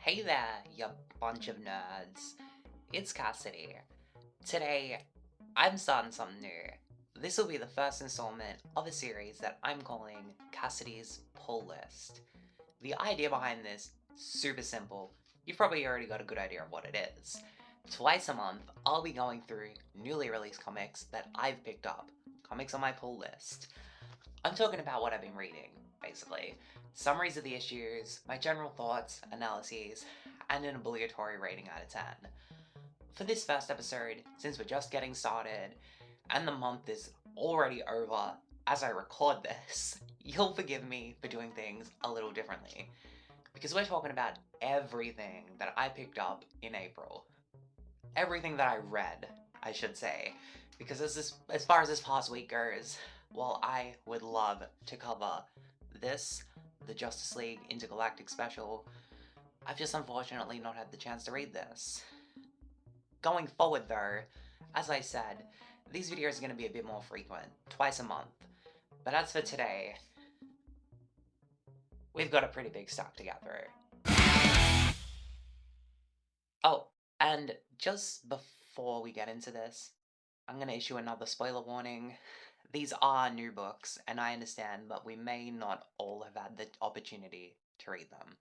Hey there, you bunch of nerds. It's Cassidy. Today, I'm starting something new. This will be the first installment of a series that I'm calling Cassidy's Pull List. The idea behind this, super simple. You've probably already got a good idea of what it is. Twice a month, I'll be going through newly released comics that I've picked up, comics on my pull list. I'm talking about what I've been reading, basically. Summaries of the issues, my general thoughts, analyses, and an obligatory rating out of 10. For this first episode, since we're just getting started, and the month is already over as I record this, you'll forgive me for doing things a little differently. Because we're talking about everything that I picked up in April. Everything that I read, I should say. Because as far as this past week goes, while I would love to cover this, the Justice League Intergalactic Special, I've just unfortunately not had the chance to read this. Going forward though, as I said, these videos are going to be a bit more frequent, twice a month. But as for today, we've got a pretty big stack to get through. Oh, and just before we get into this, I'm going to issue another spoiler warning. These are new books, and I understand that we may not all have had the opportunity to read them.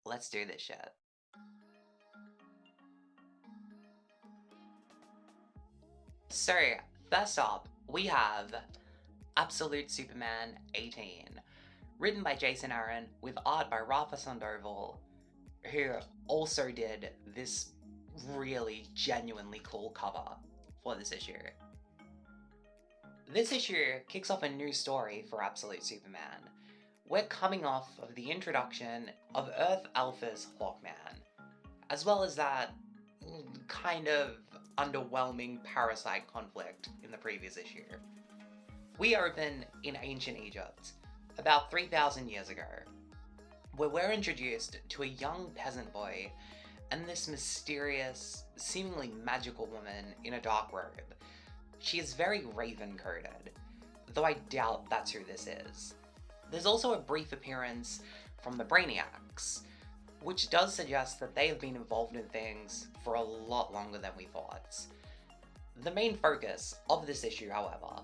Let's do this shit. So, first up, we have Absolute Superman 18, written by Jason Aaron with art by Rafa Sandoval, who also did this really genuinely cool cover for this issue. This issue kicks off a new story for Absolute Superman. We're coming off of the introduction of Earth Alpha's Hawkman, as well as that kind of underwhelming parasite conflict in the previous issue. We open in ancient Egypt, about 3,000 years ago, where we're introduced to a young peasant boy and this mysterious, seemingly magical woman in a dark robe. She is very raven-coded, though I doubt that's who this is. There's also a brief appearance from the Brainiacs, which does suggest that they have been involved in things for a lot longer than we thought. The main focus of this issue, however,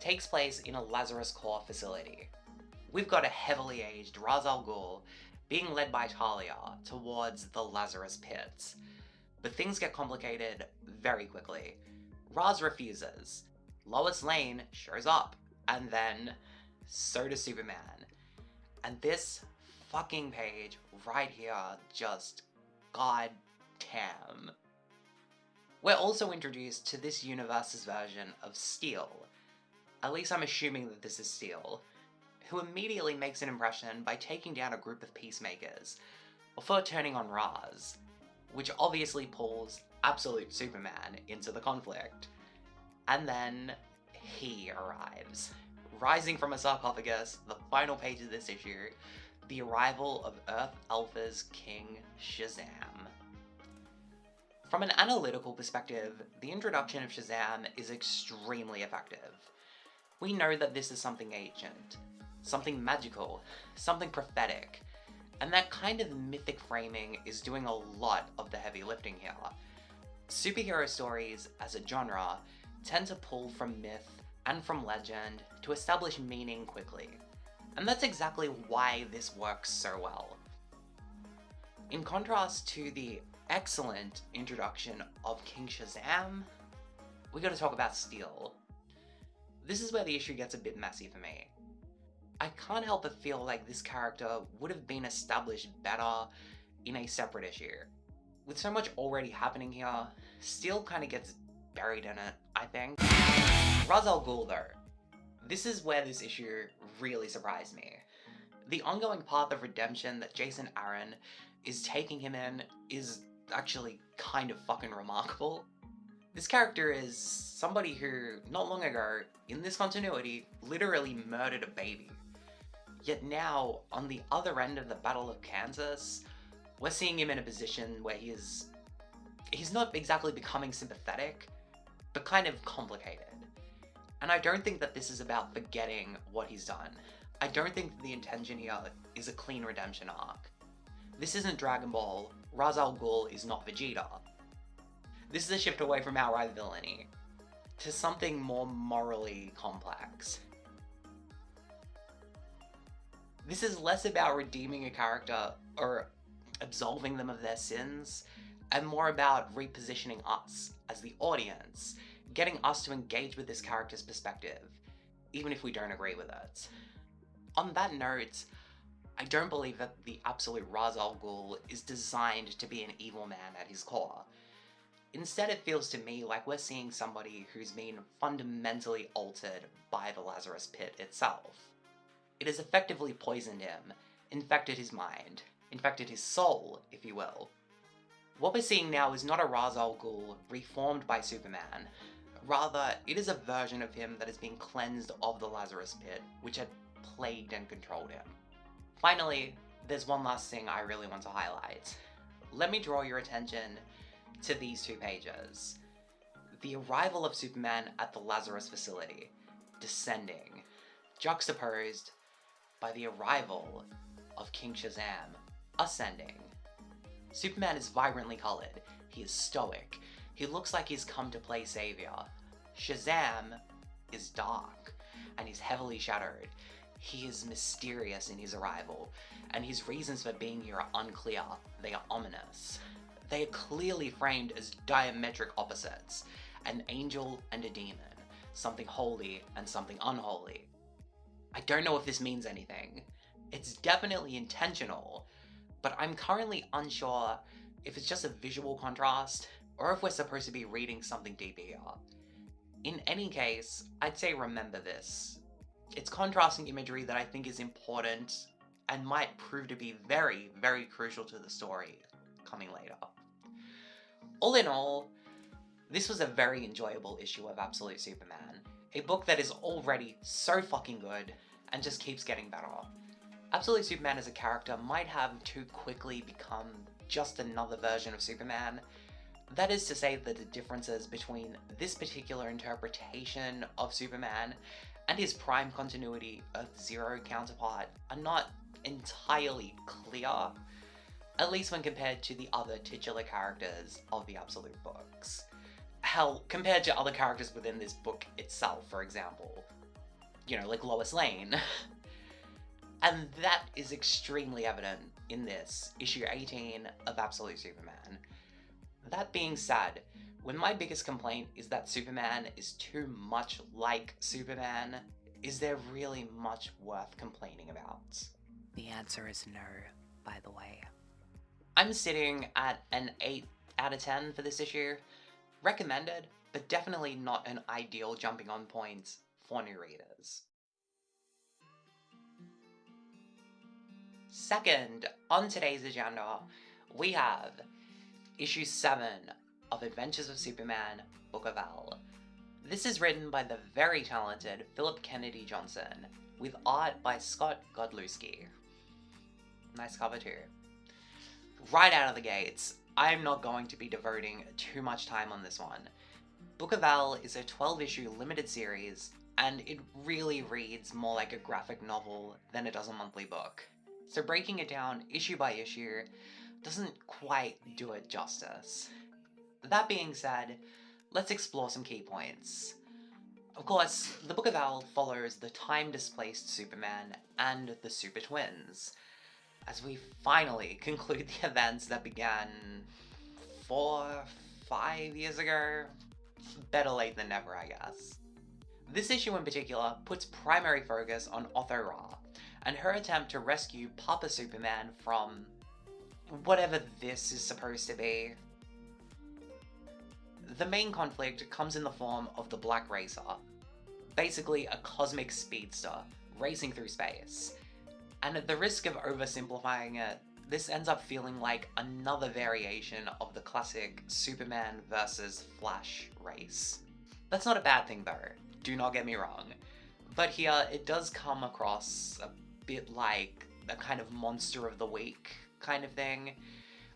takes place in a Lazarus Core facility. We've got a heavily aged Ra's al Ghul being led by Talia towards the Lazarus Pit. But things get complicated very quickly. Ra's refuses. Lois Lane shows up, and then so does Superman. And this fucking page right here just goddamn. We're also introduced to this universe's version of Steel. At least I'm assuming that this is Steel, who immediately makes an impression by taking down a group of peacemakers, before turning on Ra's, which obviously pulls Absolute Superman into the conflict. And then he arrives. Rising from a sarcophagus, the final page of this issue, the arrival of Earth Alpha's King Shazam. From an analytical perspective, the introduction of Shazam is extremely effective. We know that this is something ancient, something magical, something prophetic, and that kind of mythic framing is doing a lot of the heavy lifting here. Superhero stories, as a genre, tend to pull from myth and from legend to establish meaning quickly, and that's exactly why this works so well. In contrast to the excellent introduction of King Shazam, we gotta talk about Steel. This is where the issue gets a bit messy for me. I can't help but feel like this character would have been established better in a separate issue. With so much already happening here, Steel kind of gets buried in it, I think. Ra's al Ghul though. This is where this issue really surprised me. The ongoing path of redemption that Jason Aaron is taking him in is actually kind of fucking remarkable. This character is somebody who, not long ago, in this continuity, literally murdered a baby. Yet now, on the other end of the Battle of Kansas, we're seeing him in a position where he's not exactly becoming sympathetic, but kind of complicated. And I don't think that this is about forgetting what he's done. I don't think that the intention here is a clean redemption arc. This isn't Dragon Ball, Ra's al Ghul is not Vegeta. This is a shift away from outright villainy to something more morally complex. This is less about redeeming a character or absolving them of their sins, and more about repositioning us as the audience, getting us to engage with this character's perspective, even if we don't agree with it. On that note, I don't believe that the absolute Ra's al Ghul is designed to be an evil man at his core. Instead, it feels to me like we're seeing somebody who's been fundamentally altered by the Lazarus Pit itself. It has effectively poisoned him, infected his mind, infected his soul, if you will. What we're seeing now is not a Ra's al Ghul reformed by Superman. Rather, it is a version of him that has been cleansed of the Lazarus Pit, which had plagued and controlled him. Finally, there's one last thing I really want to highlight. Let me draw your attention to these 2 pages. The arrival of Superman at the Lazarus facility, descending, juxtaposed by the arrival of King Shazam, ascending. Superman is vibrantly coloured, he is stoic, he looks like he's come to play savior. Shazam is dark, and he's heavily shadowed. He is mysterious in his arrival, and his reasons for being here are unclear, they are ominous. They are clearly framed as diametric opposites, an angel and a demon, something holy and something unholy. I don't know if this means anything. It's definitely intentional, but I'm currently unsure if it's just a visual contrast, or if we're supposed to be reading something deeper here. In any case, I'd say remember this. It's contrasting imagery that I think is important, and might prove to be very, very crucial to the story coming later. All in all, this was a very enjoyable issue of Absolute Superman, a book that is already so fucking good, and just keeps getting better. Absolute Superman as a character might have too quickly become just another version of Superman. That is to say that the differences between this particular interpretation of Superman and his prime continuity Earth Zero counterpart are not entirely clear, at least when compared to the other titular characters of the Absolute books. Hell, compared to other characters within this book itself, for example. You know, like Lois Lane. And that is extremely evident in this, issue 18 of Absolute Superman. That being said, when my biggest complaint is that Superman is too much like Superman, is there really much worth complaining about? The answer is no, by the way. I'm sitting at an 8 out of 10 for this issue. Recommended, but definitely not an ideal jumping on point for new readers. Second, on today's agenda, we have issue 7 of Adventures of Superman, Book of L. This is written by the very talented Philip Kennedy Johnson, with art by Scott Godlewski. Nice cover too. Right out of the gates, I'm not going to be devoting too much time on this one. Book of L is a 12-issue limited series, and it really reads more like a graphic novel than it does a monthly book. So breaking it down issue by issue doesn't quite do it justice. That being said, let's explore some key points. Of course, the Book of L follows the time-displaced Superman and the Super Twins, as we finally conclude the events that began 4-5 years ago. Better late than never, I guess. This issue in particular puts primary focus on Otho Ra, and her attempt to rescue Papa Superman from whatever this is supposed to be. The main conflict comes in the form of the Black Racer, basically a cosmic speedster racing through space. And at the risk of oversimplifying it, this ends up feeling like another variation of the classic Superman versus Flash race. That's not a bad thing though, do not get me wrong. But here, it does come across a bit like a kind of monster of the week kind of thing,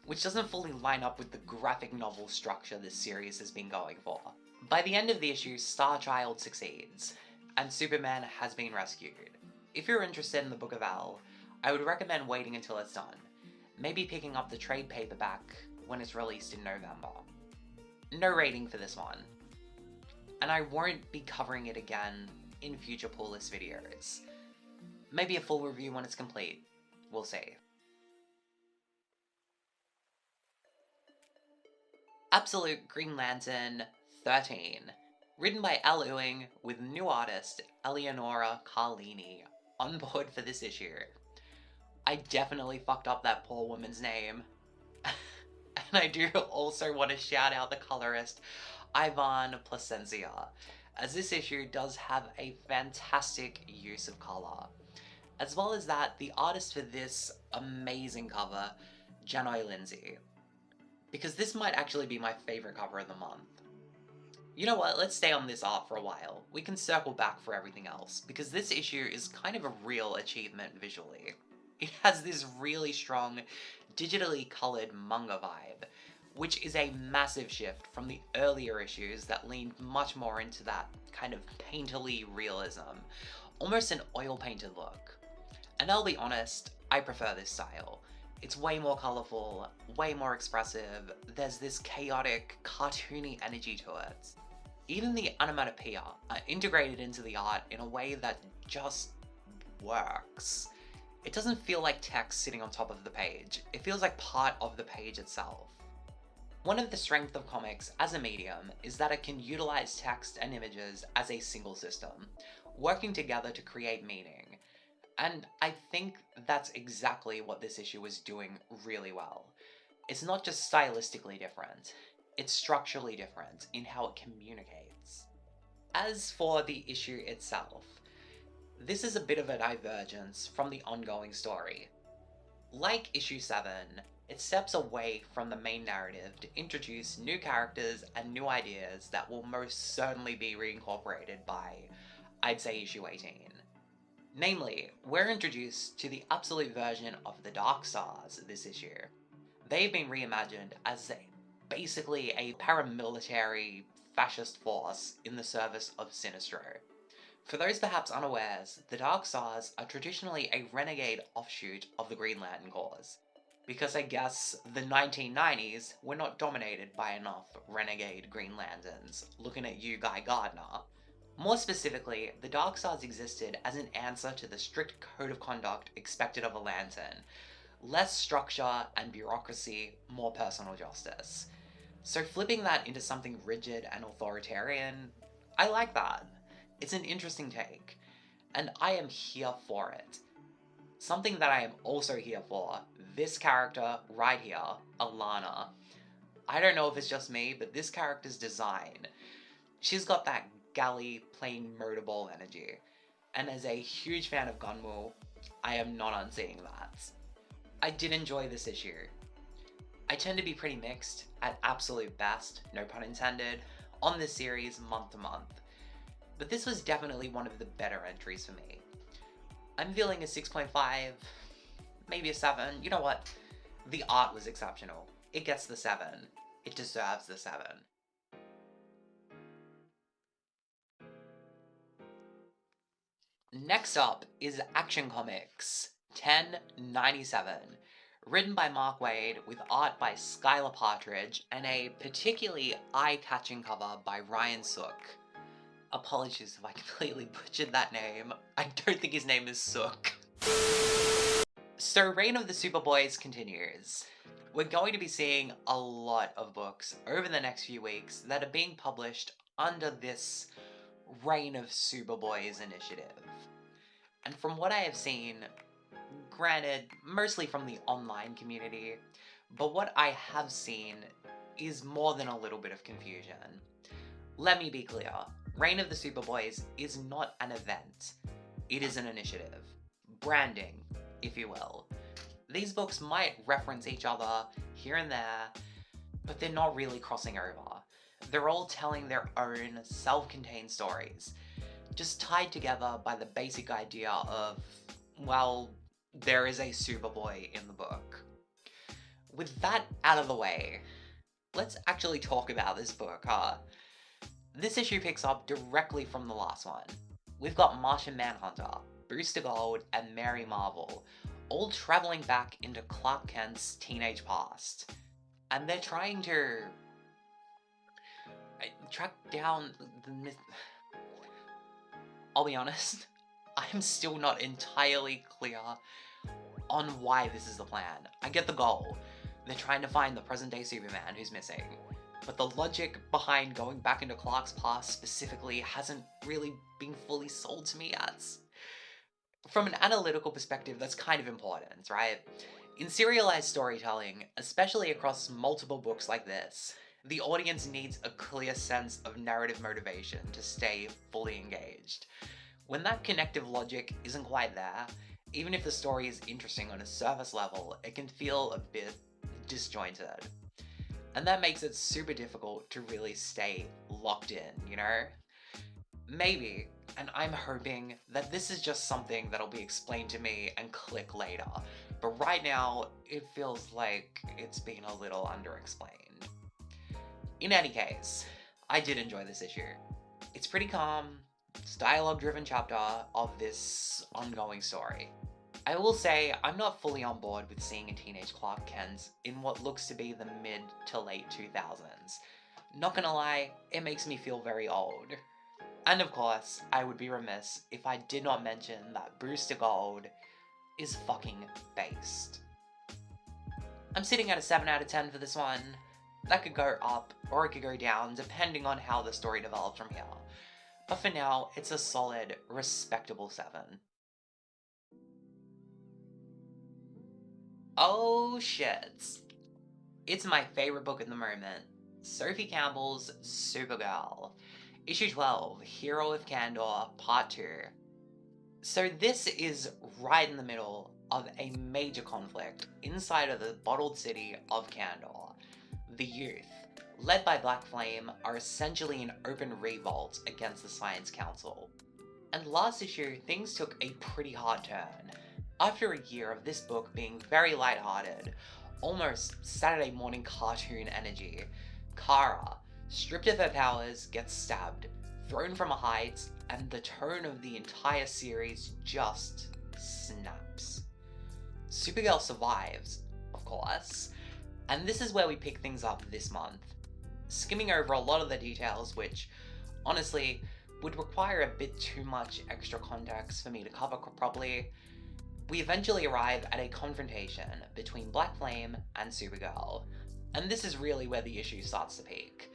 which doesn't fully line up with the graphic novel structure this series has been going for. By the end of the issue, Starchild succeeds, and Superman has been rescued. If you're interested in the Book of L, I would recommend waiting until it's done. maybe picking up the trade paperback when it's released in November. No rating for this one, and I won't be covering it again in future pull list videos. Maybe a full review when it's complete, we'll see. Absolute Green Lantern 13, written by Al Ewing with new artist Eleonora Carlini on board for this issue. I definitely fucked up that poor woman's name. And I do also want to shout out the colorist Ivan Placencia, as this issue does have a fantastic use of color. As well as that, the artist for this amazing cover, Janoi Lindsay. Because this might actually be my favourite cover of the month. You know what, let's stay on this art for a while. We can circle back for everything else, because this issue is kind of a real achievement visually. It has this really strong, digitally coloured manga vibe, which is a massive shift from the earlier issues that leaned much more into that kind of painterly realism, almost an oil-painted look. And I'll be honest, I prefer this style. It's way more colourful, way more expressive, there's this chaotic, cartoony energy to it. Even the onomatopoeia are integrated into the art in a way that just works. It doesn't feel like text sitting on top of the page, it feels like part of the page itself. One of the strengths of comics as a medium is that it can utilize text and images as a single system, working together to create meaning. And I think that's exactly what this issue was doing really well. It's not just stylistically different, it's structurally different in how it communicates. As for the issue itself, this is a bit of a divergence from the ongoing story. Like issue 7, it steps away from the main narrative to introduce new characters and new ideas that will most certainly be reincorporated by, I'd say, issue 18. Namely, we're introduced to the absolute version of the Dark Stars this issue. They've been reimagined as basically a paramilitary fascist force in the service of Sinestro. For those perhaps unawares, the Dark Stars are traditionally a renegade offshoot of the Green Lantern cause, because I guess the 1990s were not dominated by enough renegade Green Lanterns, looking at you, Guy Gardner. More specifically, the Dark Stars existed as an answer to the strict code of conduct expected of a Lantern. Less structure and bureaucracy, more personal justice. So flipping that into something rigid and authoritarian, I like that. It's an interesting take, and I am here for it. Something that I am also here for, this character right here, Alana. I don't know if it's just me, but this character's design, she's got that galley, plain motorball energy. And as a huge fan of Gunmu, I am not unseeing that. I did enjoy this issue. I tend to be pretty mixed, at absolute best, no pun intended, on this series month to month. But this was definitely one of the better entries for me. I'm feeling a 6.5, maybe a 7. You know what? The art was exceptional. It gets the 7. It deserves the 7. Next up is Action Comics 1097, written by Mark Waid with art by Skylar Partridge and a particularly eye-catching cover by Ryan Sook. Apologies if I completely butchered that name. I don't think his name is Sook. So Reign of the Superboys continues. We're going to be seeing a lot of books over the next few weeks that are being published under this Reign of Superboys initiative. And from what I have seen, granted, mostly from the online community, but what I have seen is more than a little bit of confusion. Let me be clear, Reign of the Superboys is not an event. It is an initiative. Branding, if you will. These books might reference each other here and there, but they're not really crossing over. They're all telling their own self-contained stories, just tied together by the basic idea of, well, there is a Superboy in the book. With that out of the way, let's actually talk about this book, This issue picks up directly from the last one. We've got Martian Manhunter, Booster Gold, and Mary Marvel, all traveling back into Clark Kent's teenage past. And they're trying to track down the I'll be honest, I'm still not entirely clear on why this is the plan. I get the goal. They're trying to find the present-day Superman who's missing. But the logic behind going back into Clark's past specifically hasn't really been fully sold to me yet. From an analytical perspective, that's kind of important, right? In serialized storytelling, especially across multiple books like this, the audience needs a clear sense of narrative motivation to stay fully engaged. When that connective logic isn't quite there, even if the story is interesting on a surface level, it can feel a bit disjointed. And that makes it super difficult to really stay locked in, you know? Maybe, and I'm hoping that this is just something that'll be explained to me and click later, but right now, it feels like it's been a little underexplained. In any case, I did enjoy this issue. It's pretty calm, it's a dialogue-driven chapter of this ongoing story. I will say, I'm not fully on board with seeing a teenage Clark Kent in what looks to be the mid to late 2000s. Not gonna lie, it makes me feel very old. And of course, I would be remiss if I did not mention that Brewster Gold is fucking based. I'm sitting at a 7 out of 10 for this one. That could go up, or it could go down, depending on how the story develops from here. But for now, it's a solid, respectable 7. Oh shit. It's my favorite book at the moment. Sophie Campbell's Supergirl. Issue 12, Hero of Candor, Part 2. So this is right in the middle of a major conflict inside of the bottled city of Candor. The youth, led by Black Flame, are essentially in open revolt against the Science Council. And last issue, things took a pretty hard turn. After a year of this book being very lighthearted, almost Saturday morning cartoon energy, Kara, stripped of her powers, gets stabbed, thrown from a height, and the tone of the entire series just snaps. Supergirl survives, of course, and this is where we pick things up this month. Skimming over a lot of the details, which, honestly, would require a bit too much extra context for me to cover properly, we eventually arrive at a confrontation between Black Flame and Supergirl, and this is really where the issue starts to peak.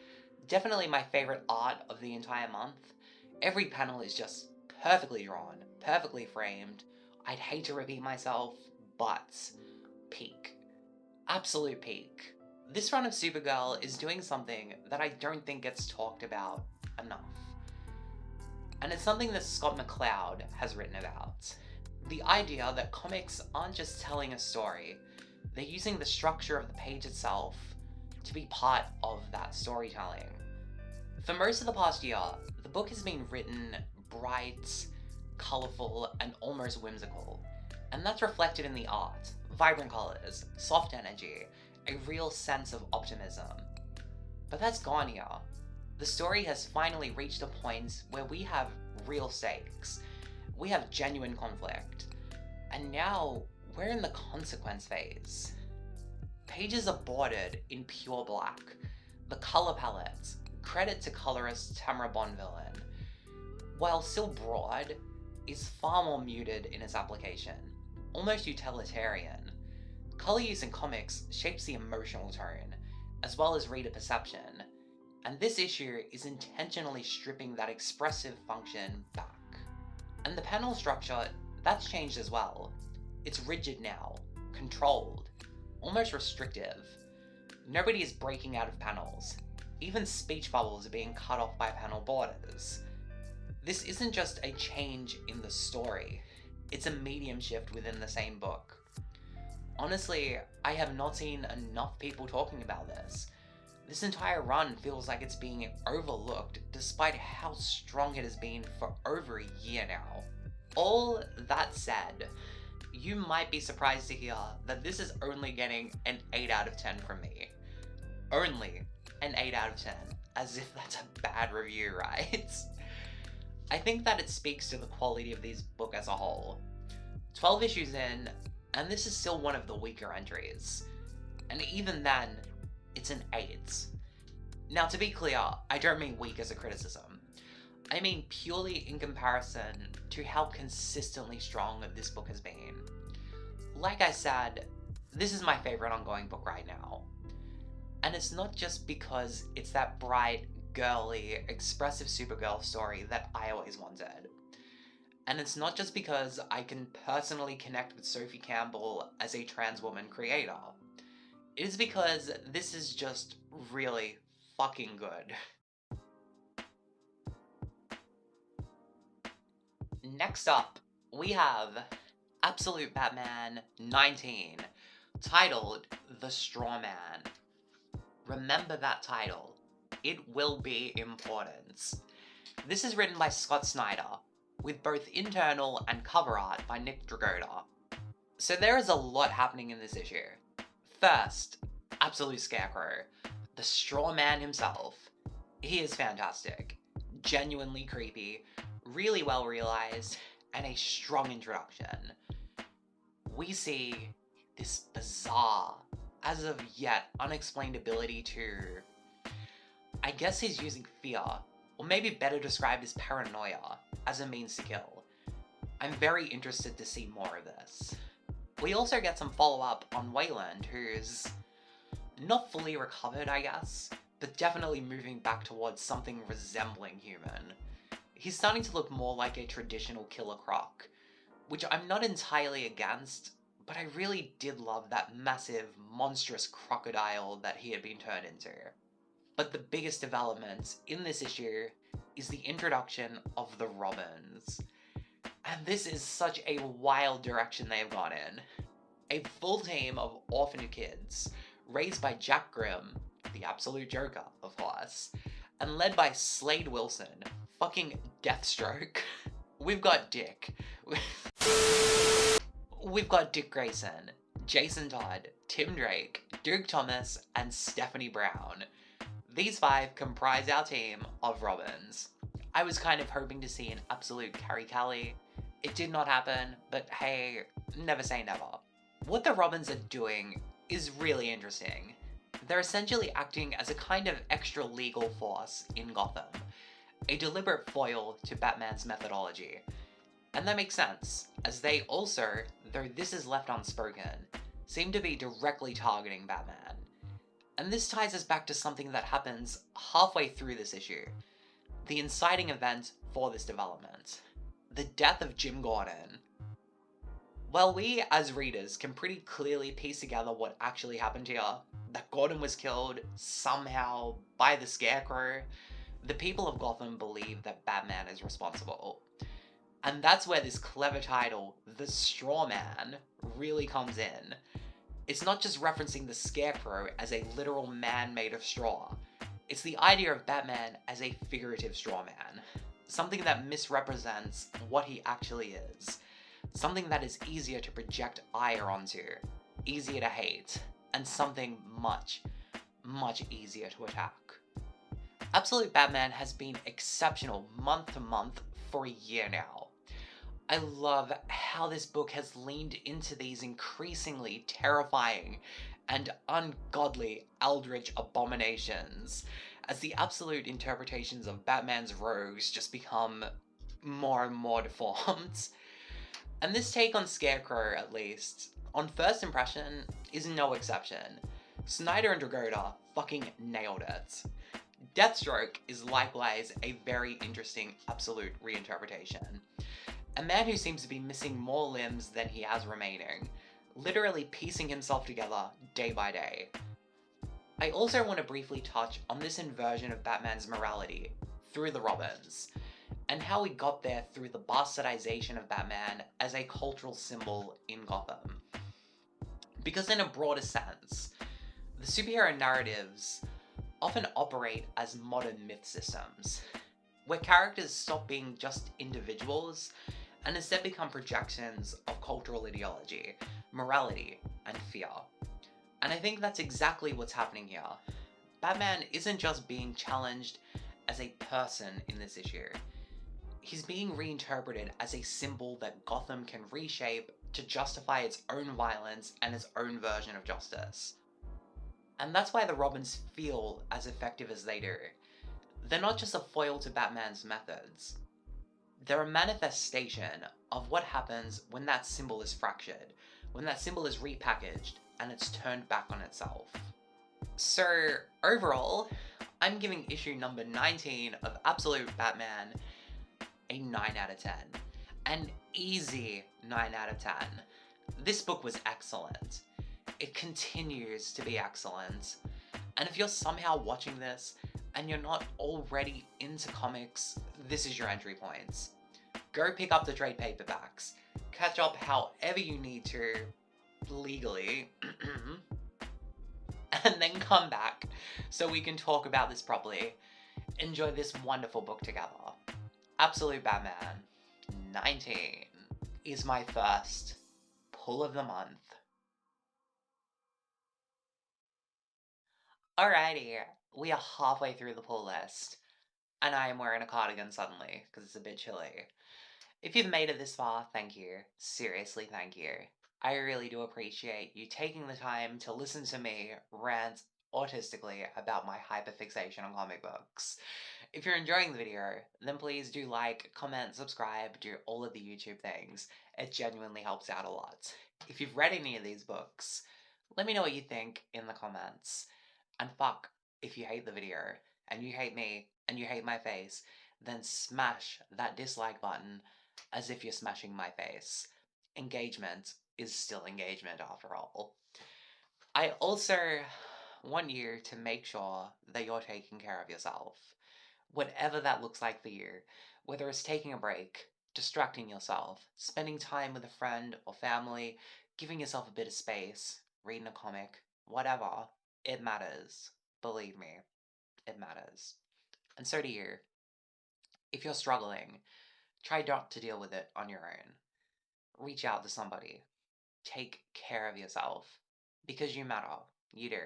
Definitely my favorite art of the entire month. Every panel is just perfectly drawn, perfectly framed. I'd hate to repeat myself, but peak. Absolute peak. This run of Supergirl is doing something that I don't think gets talked about enough. And it's something that Scott McCloud has written about. The idea that comics aren't just telling a story, they're using the structure of the page itself to be part of that storytelling. For most of the past year, the book has been written bright, colourful, and almost whimsical, and that's reflected in the art. Vibrant colours, soft energy, a real sense of optimism. But that's gone here. The story has finally reached a point where we have real stakes. We have genuine conflict. And now, we're in the consequence phase. Pages are bordered in pure black. The colour palette, credit to colorist Tamara Bonvillain, while still broad, is far more muted in its application, almost utilitarian. Colour use in comics shapes the emotional tone, as well as reader perception, and this issue is intentionally stripping that expressive function back. And the panel structure, that's changed as well. It's rigid now, controlled, almost restrictive. Nobody is breaking out of panels. Even speech bubbles are being cut off by panel borders. This isn't just a change in the story, it's a medium shift within the same book. Honestly, I have not seen enough people talking about this. This entire run feels like it's being overlooked despite how strong it has been for over a year now. All that said, you might be surprised to hear that this is only getting an 8 out of 10 from me. Only an 8 out of 10, as if that's a bad review, right? I think that it speaks to the quality of this book as a whole. 12 issues in, and this is still one of the weaker entries. And even then, it's an 8. Now, to be clear, I don't mean weak as a criticism. I mean purely in comparison to how consistently strong this book has been. Like I said, this is my favorite ongoing book right now. And it's not just because it's that bright, girly, expressive Supergirl story that I always wanted. And it's not just because I can personally connect with Sophie Campbell as a trans woman creator. It is because this is just really fucking good. Next up, we have Absolute Batman 19, titled The Straw Man. Remember that title. It will be important. This is written by Scott Snyder, with both internal and cover art by Nick Dragotta. So there is a lot happening in this issue. First, Absolute Scarecrow, the Straw Man himself. He is fantastic, genuinely creepy, really well realized, and a strong introduction. We see this bizarre, as of yet unexplained ability to, I guess he's using fear, or maybe better described as paranoia, as a means to kill. I'm very interested to see more of this. We also get some follow-up on Wayland, who's not fully recovered, I guess, but definitely moving back towards something resembling human. He's starting to look more like a traditional Killer Croc, which I'm not entirely against, but I really did love that massive, monstrous crocodile that he had been turned into. But the biggest development in this issue is the introduction of the Robins. And this is such a wild direction they have gone in. A full team of orphan kids, raised by Jack Grimm, the absolute Joker, of course, and led by Slade Wilson, fucking Deathstroke. We've got Dick. We've got Dick Grayson, Jason Todd, Tim Drake, Duke Thomas, and Stephanie Brown. These 5 comprise our team of Robins. I was kind of hoping to see an absolute Carrie Kelly. It did not happen, but hey, never say never. What the Robins are doing is really interesting. They're essentially acting as a kind of extra legal force in Gotham, a deliberate foil to Batman's methodology. And that makes sense, as they also, though this is left unspoken, seem to be directly targeting Batman. And this ties us back to something that happens halfway through this issue, the inciting event for this development, the death of Jim Gordon. Well, we as readers can pretty clearly piece together what actually happened here, that Gordon was killed somehow by the Scarecrow. The people of Gotham believe that Batman is responsible. And that's where this clever title, The Straw Man, really comes in. It's not just referencing the Scarecrow as a literal man made of straw. It's the idea of Batman as a figurative straw man. Something that misrepresents what he actually is. Something that is easier to project ire onto, easier to hate, and something much, much easier to attack. Absolute Batman has been exceptional month to month for a year now. I love how this book has leaned into these increasingly terrifying and ungodly eldritch abominations, as the absolute interpretations of Batman's rogues just become more and more deformed. And this take on Scarecrow, at least, on first impression, is no exception. Snyder and Dragotta fucking nailed it. Deathstroke is likewise a very interesting absolute reinterpretation. A man who seems to be missing more limbs than he has remaining, literally piecing himself together day by day. I also want to briefly touch on this inversion of Batman's morality through the Robins, and how we got there through the bastardization of Batman as a cultural symbol in Gotham. Because in a broader sense, the superhero narratives often operate as modern myth systems, where characters stop being just individuals and instead become projections of cultural ideology, morality, and fear. And I think that's exactly what's happening here. Batman isn't just being challenged as a person in this issue. He's being reinterpreted as a symbol that Gotham can reshape to justify its own violence and its own version of justice. And that's why the Robins feel as effective as they do. They're not just a foil to Batman's methods. They're a manifestation of what happens when that symbol is fractured, when that symbol is repackaged and it's turned back on itself. So, overall, I'm giving issue number 19 of Absolute Batman a 9 out of 10. An easy 9 out of 10. This book was excellent. It continues to be excellent. And if you're somehow watching this and you're not already into comics, this is your entry points. Go pick up the trade paperbacks. Catch up however you need to, legally. And then come back so we can talk about this properly. Enjoy this wonderful book together. Absolute Batman 19 is my first pull of the month. Alrighty, we are halfway through the pull list, and I am wearing a cardigan suddenly because it's a bit chilly. If you've made it this far, thank you. Seriously, thank you. I really do appreciate you taking the time to listen to me rant autistically about my hyperfixation on comic books. If you're enjoying the video, then please do like, comment, subscribe, do all of the YouTube things. It genuinely helps out a lot. If you've read any of these books, let me know what you think in the comments. And fuck, if you hate the video, and you hate me, and you hate my face, then smash that dislike button as if you're smashing my face. Engagement is still engagement after all. I also want you to make sure that you're taking care of yourself. Whatever that looks like for you, whether it's taking a break, distracting yourself, spending time with a friend or family, giving yourself a bit of space, reading a comic, whatever, it matters. Believe me, it matters. And so do you. If you're struggling, try not to deal with it on your own. Reach out to somebody. Take care of yourself. Because you matter. You do.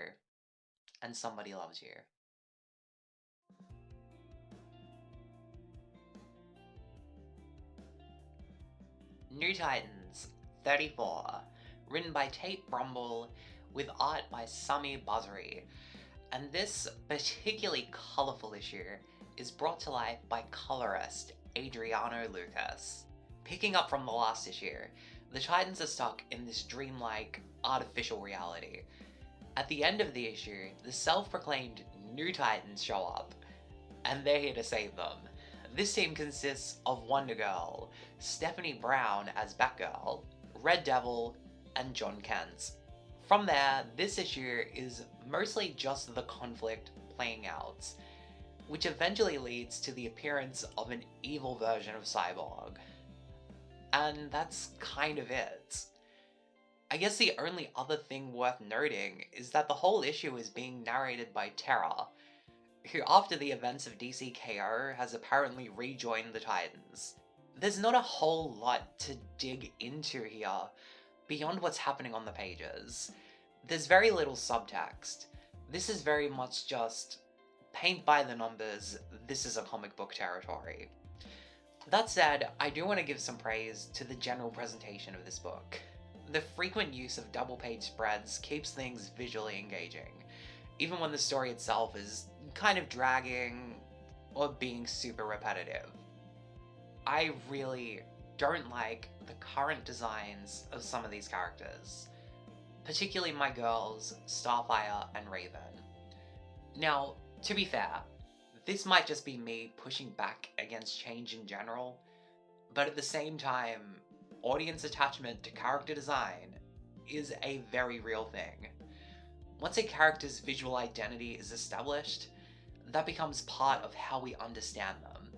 And somebody loves you. New Titans 34, written by Tate Brumble, with art by Sami Basri. And this particularly colourful issue is brought to life by colorist Adriano Lucas. Picking up from the last issue, the Titans are stuck in this dreamlike, artificial reality. At the end of the issue, the self-proclaimed New Titans show up, and they're here to save them. This team consists of Wonder Girl, Stephanie Brown as Batgirl, Red Devil, and John Kent. From there, this issue is mostly just the conflict playing out, which eventually leads to the appearance of an evil version of Cyborg. And that's kind of it. I guess the only other thing worth noting is that the whole issue is being narrated by Terra, who after the events of DCKO has apparently rejoined the Titans. There's not a whole lot to dig into here, beyond what's happening on the pages. There's very little subtext. This is very much just paint by the numbers, this is a comic book territory. That said, I do want to give some praise to the general presentation of this book. The frequent use of double-page spreads keeps things visually engaging, even when the story itself is kind of dragging or being super repetitive. I really don't like the current designs of some of these characters, particularly my girls, Starfire and Raven. Now, to be fair, this might just be me pushing back against change in general, but at the same time, audience attachment to character design is a very real thing. Once a character's visual identity is established, that becomes part of how we understand them.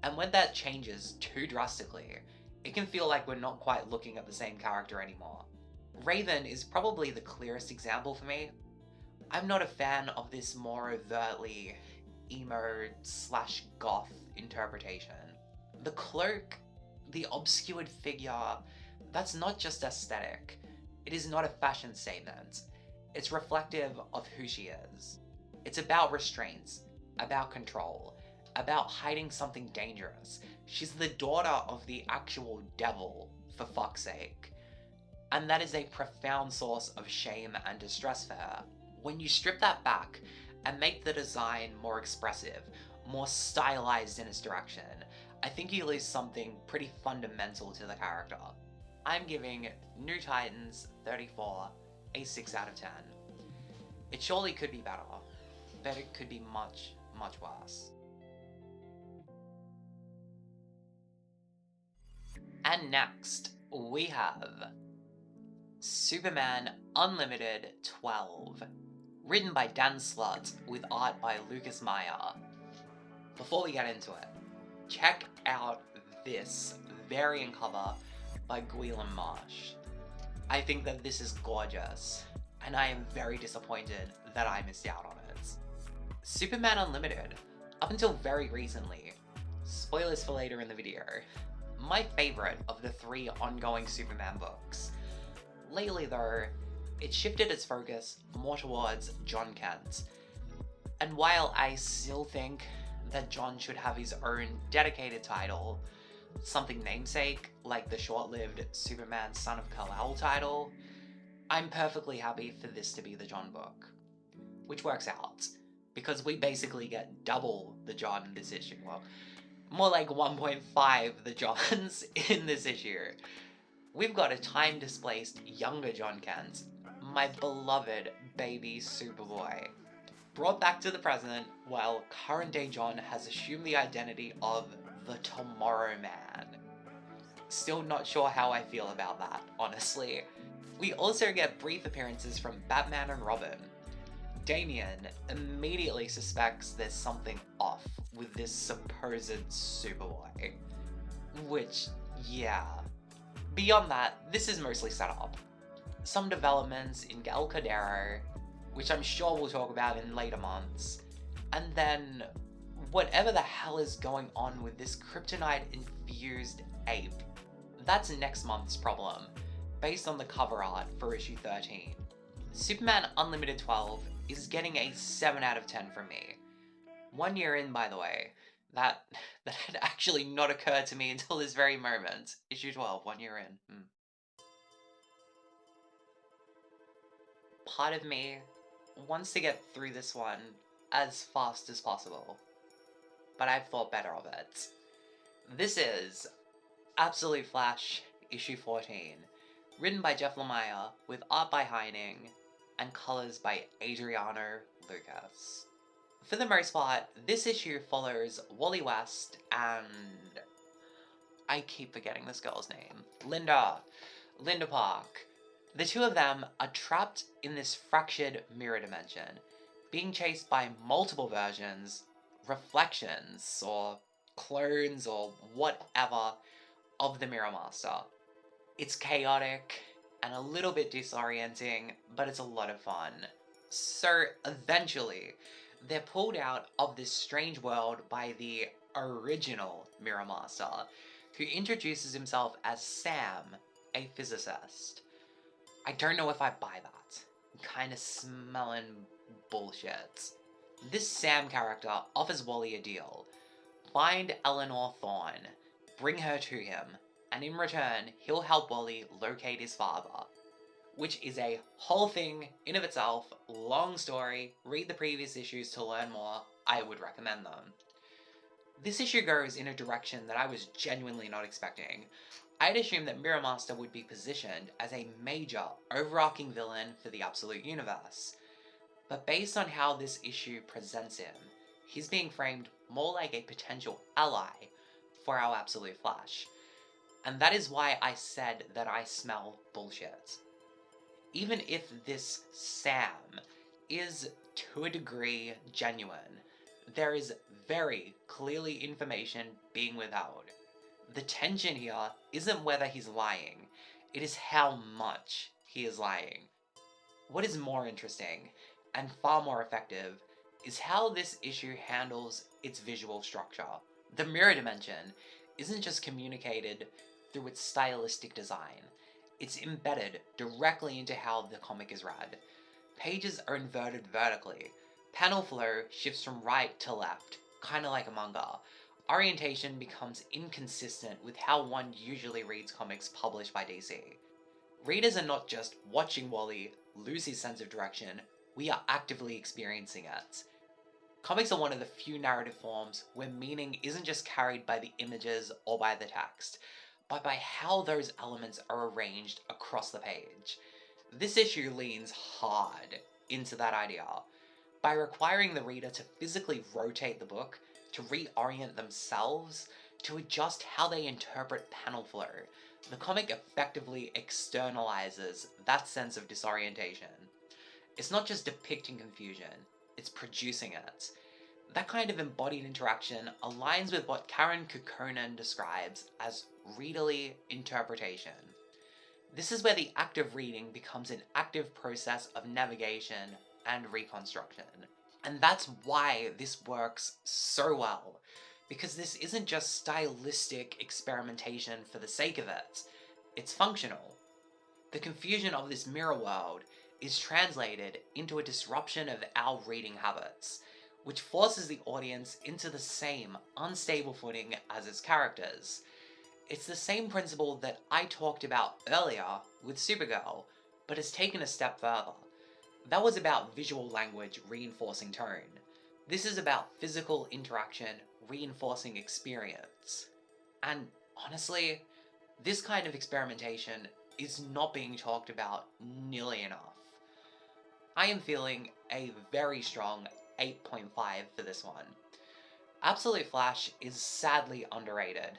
And when that changes too drastically, it can feel like we're not quite looking at the same character anymore. Raven is probably the clearest example for me. I'm not a fan of this more overtly emo/goth interpretation. The cloak, the obscured figure, that's not just aesthetic. It is not a fashion statement. It's reflective of who she is. It's about restraints, about control, about hiding something dangerous. She's the daughter of the actual devil, for fuck's sake. And that is a profound source of shame and distress for her. When you strip that back and make the design more expressive, more stylized in its direction, I think you lose something pretty fundamental to the character. I'm giving New Titans 34 a 6 out of 10. It surely could be better, but it could be much, much worse. And next, we have Superman Unlimited 12, written by Dan Slott with art by Lucas Meyer. Before we get into it, check out this variant cover by Gwilym Marsh. I think that this is gorgeous, and I am very disappointed that I missed out on it. Superman Unlimited, up until very recently, spoilers for later in the video, my favourite of the 3 ongoing Superman books. Lately though, it shifted its focus more towards John Kent, and while I still think that John should have his own dedicated title, something namesake like the short-lived Superman Son of Kal-El title, I'm perfectly happy for this to be the John book. Which works out, because we basically get double the John in this issue. Well, more like 1.5 the Johns in this issue. We've got a time-displaced younger John Kent, my beloved baby Superboy, brought back to the present while current-day John has assumed the identity of the Tomorrow Man. Still not sure how I feel about that, honestly. We also get brief appearances from Batman and Robin. Damian immediately suspects there's something off with this supposed Superboy. Which, yeah. Beyond that, this is mostly set up. Some developments in El Cordero, which I'm sure we'll talk about in later months, and then whatever the hell is going on with this kryptonite-infused ape. That's next month's problem, based on the cover art for issue 13. Superman Unlimited 12 is getting a 7 out of 10 from me. 1 year in, by the way. That had actually not occurred to me until this very moment. Issue 12, 1 year in. Part of me wants to get through this one as fast as possible, but I've thought better of it. This is Absolute Flash, issue 14, written by Jeff Lemire, with art by Heining, and colors by Adriano Lucas. For the most part, this issue follows Wally West and... I keep forgetting this girl's name. Linda Park. The two of them are trapped in this fractured mirror dimension, being chased by multiple versions, reflections, or clones, or whatever, of the Mirror Master. It's chaotic and a little bit disorienting, but it's a lot of fun. So eventually, they're pulled out of this strange world by the original Mirror Master, who introduces himself as Sam, a physicist. I don't know if I buy that. I'm kinda smelling bullshit. This Sam character offers Wally a deal. Find Eleanor Thorne, bring her to him, and in return, he'll help Wally locate his father. Which is a whole thing in of itself, long story, read the previous issues to learn more, I would recommend them. This issue goes in a direction that I was genuinely not expecting. I'd assumed that Mirror Master would be positioned as a major, overarching villain for the Absolute Universe. But based on how this issue presents him, he's being framed more like a potential ally for our Absolute Flash. And that is why I said that I smell bullshit. Even if this Sam is, to a degree, genuine, there is very clearly information being withheld. The tension here isn't whether he's lying, it is how much he is lying. What is more interesting, and far more effective, is how this issue handles its visual structure. The mirror dimension isn't just communicated through its stylistic design, it's embedded directly into how the comic is read. Pages are inverted vertically. Panel flow shifts from right to left, kinda like a manga. Orientation becomes inconsistent with how one usually reads comics published by DC. Readers are not just watching Wally lose his sense of direction, we are actively experiencing it. Comics are one of the few narrative forms where meaning isn't just carried by the images or by the text, but by how those elements are arranged across the page. This issue leans hard into that idea. By requiring the reader to physically rotate the book, to reorient themselves, to adjust how they interpret panel flow, the comic effectively externalizes that sense of disorientation. It's not just depicting confusion, it's producing it. That kind of embodied interaction aligns with what Karen Kukkonen describes as readerly interpretation. This is where the act of reading becomes an active process of navigation and reconstruction. And that's why this works so well, because this isn't just stylistic experimentation for the sake of it, it's functional. The confusion of this mirror world is translated into a disruption of our reading habits, which forces the audience into the same unstable footing as its characters. It's the same principle that I talked about earlier with Supergirl, but it's taken a step further. That was about visual language reinforcing tone. This is about physical interaction reinforcing experience. And honestly, this kind of experimentation is not being talked about nearly enough. I am feeling a very strong 8.5 for this one. Absolute Flash is sadly underrated,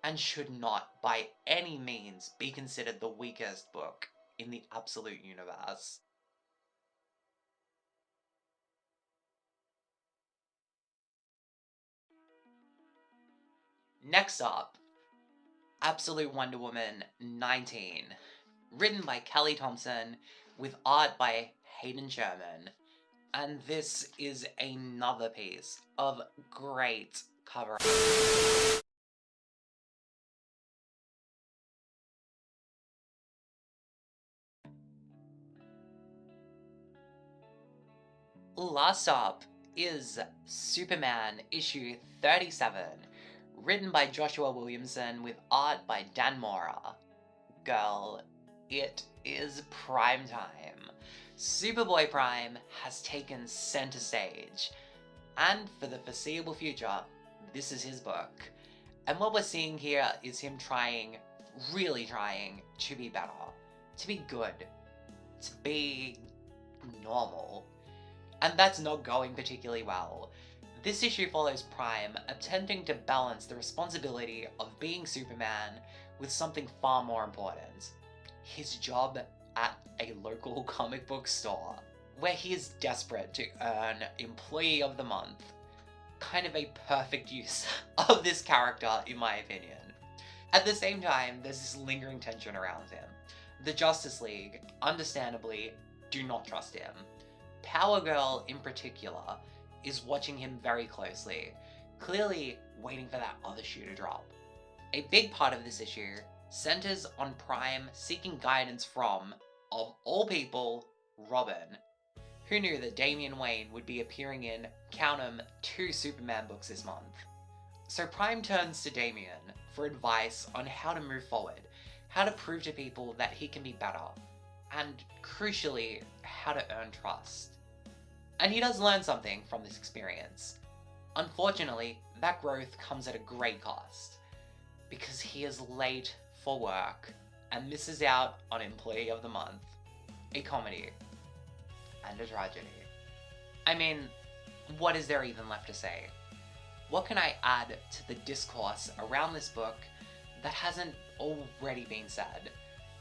and should not by any means be considered the weakest book in the Absolute universe. Next up, Absolute Wonder Woman 19, written by Kelly Thompson with art by Hayden Sherman. And this is another piece of great cover. Last up is Superman issue 37, written by Joshua Williamson with art by Dan Mora. Girl, it is prime time. Superboy Prime has taken center stage, and for the foreseeable future, this is his book. And what we're seeing here is him really trying to be better, to be good, to be normal. And that's not going particularly well. This issue follows Prime attempting to balance the responsibility of being Superman with something far more important: his job at a local comic book store, where he is desperate to earn Employee of the Month. Kind of a perfect use of this character, in my opinion. At the same time, there's this lingering tension around him. The Justice League, understandably, do not trust him. Power Girl, in particular, is watching him very closely, clearly waiting for that other shoe to drop. A big part of this issue centers on Prime seeking guidance from, of all people, Robin. Who knew that Damian Wayne would be appearing in, count 'em, 2 Superman books this month? So Prime turns to Damian for advice on how to move forward, how to prove to people that he can be better, and crucially, how to earn trust. And he does learn something from this experience. Unfortunately, that growth comes at a great cost, because he is late for work and misses out on Employee of the Month, a comedy, and a tragedy. I mean, what is there even left to say? What can I add to the discourse around this book that hasn't already been said?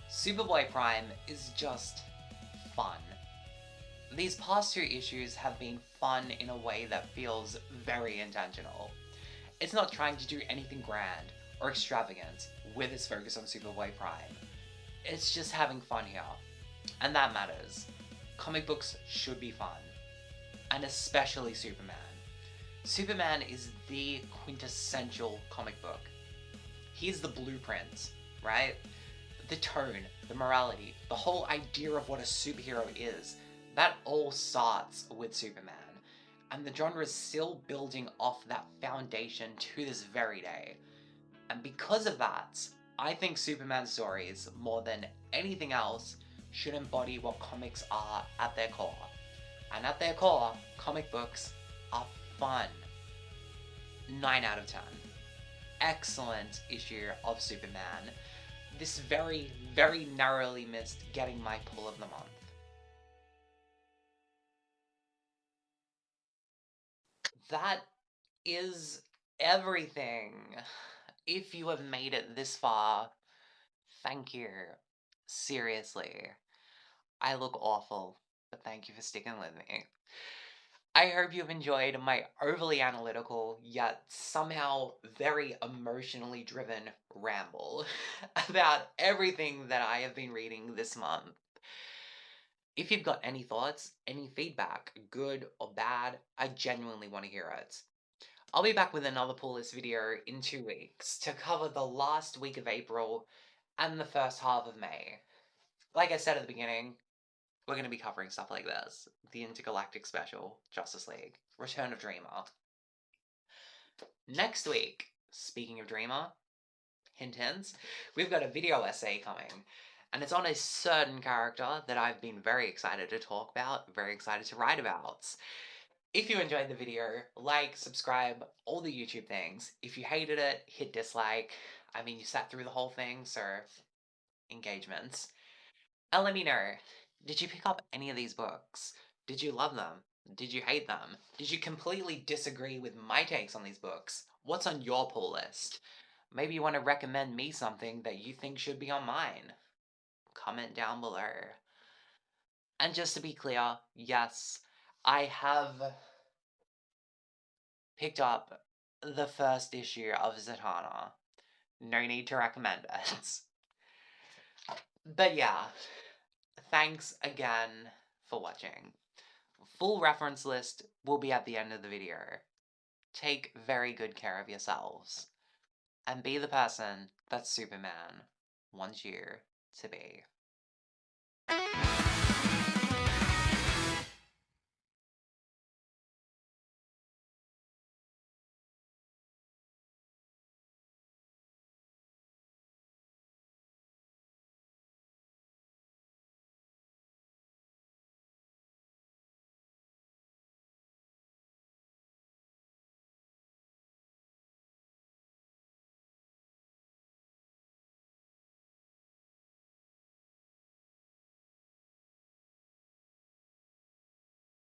Superboy Prime is just fun. These past 2 issues have been fun in a way that feels very intentional. It's not trying to do anything grand or extravagant with its focus on Superboy Prime. It's just having fun here, and that matters. Comic books should be fun, and especially Superman. Superman is the quintessential comic book. He's the blueprint, right? The tone, the morality, the whole idea of what a superhero is, that all starts with Superman. And the genre is still building off that foundation to this very day. And because of that, I think Superman stories, more than anything else should embody what comics are at their core. And at their core, comic books are fun. 9 out of 10. Excellent issue of Superman. This very, very narrowly missed getting my pull of the month. That is everything. If you have made it this far, thank you. Seriously. I look awful, but thank you for sticking with me. I hope you've enjoyed my overly analytical, yet somehow very emotionally driven ramble about everything that I have been reading this month. If you've got any thoughts, any feedback, good or bad, I genuinely want to hear it. I'll be back with another pull list video in 2 weeks to cover the last week of April and the first half of May. Like I said at the beginning, we're going to be covering stuff like this. The Intergalactic Special, Justice League, Return of Dreamer. Next week, speaking of Dreamer, hint hint, we've got a video essay coming. And it's on a certain character that I've been very excited to talk about, very excited to write about. If you enjoyed the video, like, subscribe, all the YouTube things. If you hated it, hit dislike. I mean, you sat through the whole thing, so engagements. And let me know, did you pick up any of these books? Did you love them? Did you hate them? Did you completely disagree with my takes on these books? What's on your pull list? Maybe you want to recommend me something that you think should be on mine. Comment down below. And just to be clear, yes, I have picked up the first issue of Zatanna. No need to recommend it. But yeah, thanks again for watching. Full reference list will be at the end of the video. Take very good care of yourselves. And be the person that Superman wants you to be.